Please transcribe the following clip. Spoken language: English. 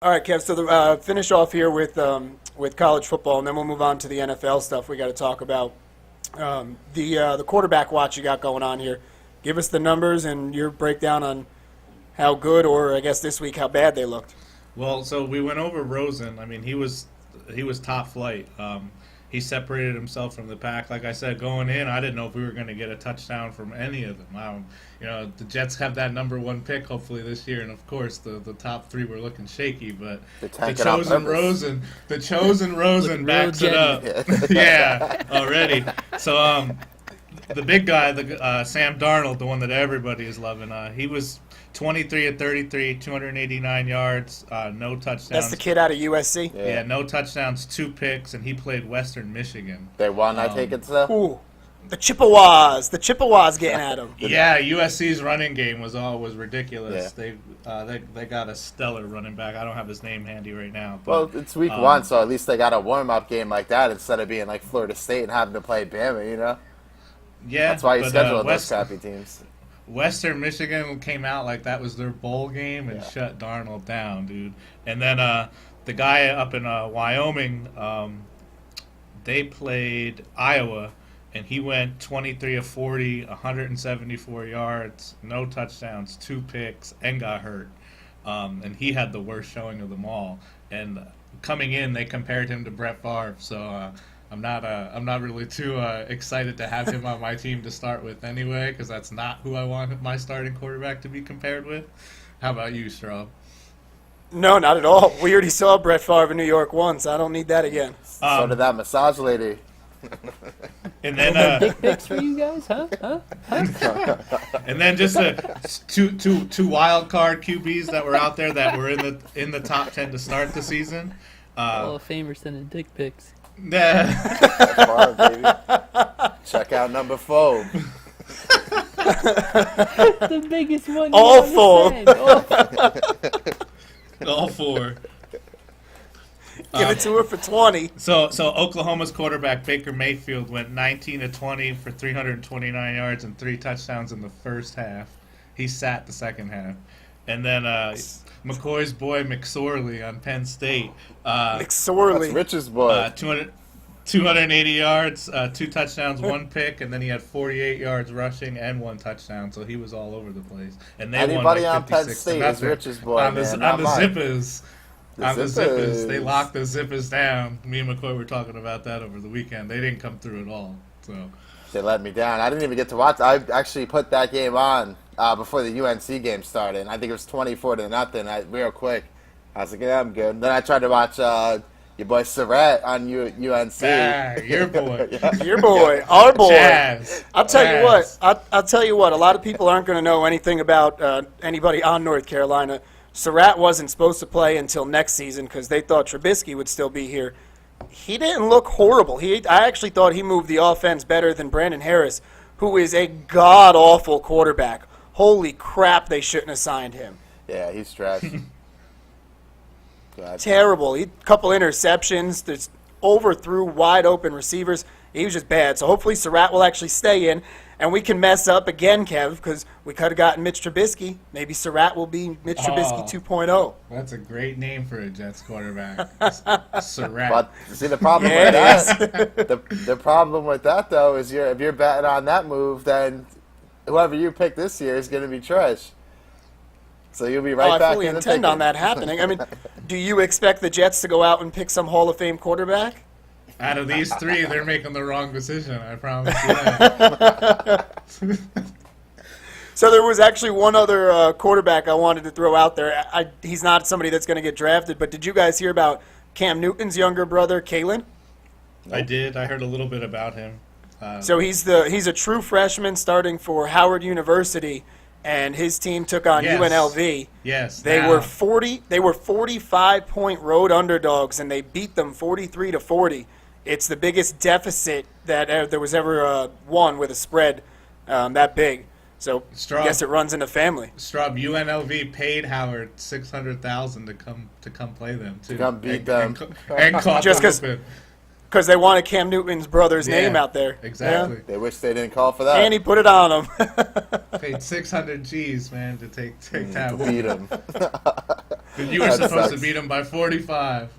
All right, Kev. So finish off here with college football, and then we'll move on to the NFL stuff. We got to talk about the quarterback watch you got going on here. Give us the numbers and your breakdown on how good, or I guess this week how bad they looked. Well, so we went over Rosen. I mean, he was top flight. He separated himself from the pack. Like I said, going in, I didn't know if we were going to get a touchdown from any of them. The Jets have that number one pick hopefully this year, and of course the top three were looking shaky. But the chosen Rosen backs it up. Yeah, already. So the big guy, Sam Darnold, the one that everybody is loving, he was 23 of 33, 289 yards, no touchdowns. That's the kid out of USC? Yeah, no touchdowns, 2 picks, and he played Western Michigan. They won, I take it, so? Ooh, the Chippewas getting at him. Yeah, USC's running game was ridiculous. Yeah. They got a stellar running back. I don't have his name handy right now. But, well, it's week 1, so at least they got a warm-up game like that instead of being like Florida State and having to play Bama, you know? Yeah, that's why you schedule those crappy teams. Western Michigan came out like that was their bowl game and shut Darnold down, dude. And then the guy up in Wyoming, they played Iowa, and he went 23 of 40, 174 yards, no touchdowns, 2 picks, and got hurt. And he had the worst showing of them all. And coming in, they compared him to Brett Favre, so I'm not really too excited to have him on my team to start with anyway, because that's not who I want my starting quarterback to be compared with. How about you, Straub? No, not at all. We already saw Brett Favre in New York once. I don't need that again. So did that massage lady. And then dick pics for you guys, huh? And then just two wild card QBs that were out there that were in the top 10 to start the season. Hall of Famers sending dick pics. That's fine, baby. Check out number 4. The biggest one. All 4. All 4. Give it to her for 20. So Oklahoma's quarterback Baker Mayfield went 19 of 20 for 329 yards and 3 touchdowns in the first half. He sat the second half. And then McCoy's boy McSorley on Penn State. McSorley. That's Rich's boy. 280 yards, 2 touchdowns, 1 pick, and then he had 48 yards rushing and 1 touchdown, so he was all over the place. And they Anybody won like on Penn 56 State is Rich's boy, on the Zippers. Zippers. They locked the Zippers down. Me and McCoy were talking about that over the weekend. They didn't come through at all. So they let me down. I didn't even get to watch. I actually put that game on before the UNC game started. And I think it was 24-0. Real quick. I was like, yeah, I'm good. Then I tried to watch your boy Surratt on UNC. Your boy. Yeah. Your boy. Our boy. Jazz. I'll tell you what. I'll tell you what. A lot of people aren't going to know anything about anybody on North Carolina. Surratt wasn't supposed to play until next season because they thought Trubisky would still be here. He didn't look horrible. I actually thought he moved the offense better than Brandon Harris, who is a god-awful quarterback. Holy crap, they shouldn't have signed him. Yeah, he's trash. Terrible. He couple interceptions. There's overthrew wide-open receivers. He was just bad. So hopefully Surratt will actually stay in, and we can mess up again, Kev, because we could have gotten Mitch Trubisky. Maybe Surratt will be Mitch Trubisky 2.0. That's a great name for a Jets quarterback. Surratt. But see, the problem with that, the problem with that though is if you're betting on that move, then whoever you pick this year is going to be trash. So you'll be right back. I fully intend on that happening. I mean, do you expect the Jets to go out and pick some Hall of Fame quarterback? Out of these 3, they're making the wrong decision. I promise you that. So there was actually one other quarterback I wanted to throw out there. He's not somebody that's going to get drafted, but did you guys hear about Cam Newton's younger brother, Kalen? I did. I heard a little bit about him. So he's a true freshman starting for Howard University, and his team took on UNLV. Yes. They were 45-point road underdogs, and they beat them 43-40. It's the biggest deficit that there was ever won with a spread that big. So I guess it runs in the family. Straub, UNLV paid Howard $600,000 to come play them too. To come beat them. And caught just them. Because they wanted Cam Newton's brother's Yeah, name out there. Exactly. They wish they didn't call for Yeah. that. And he put it on him. Paid 600 G's, man, to take that to one. beat him. You were That supposed to sucks. beat him by 45.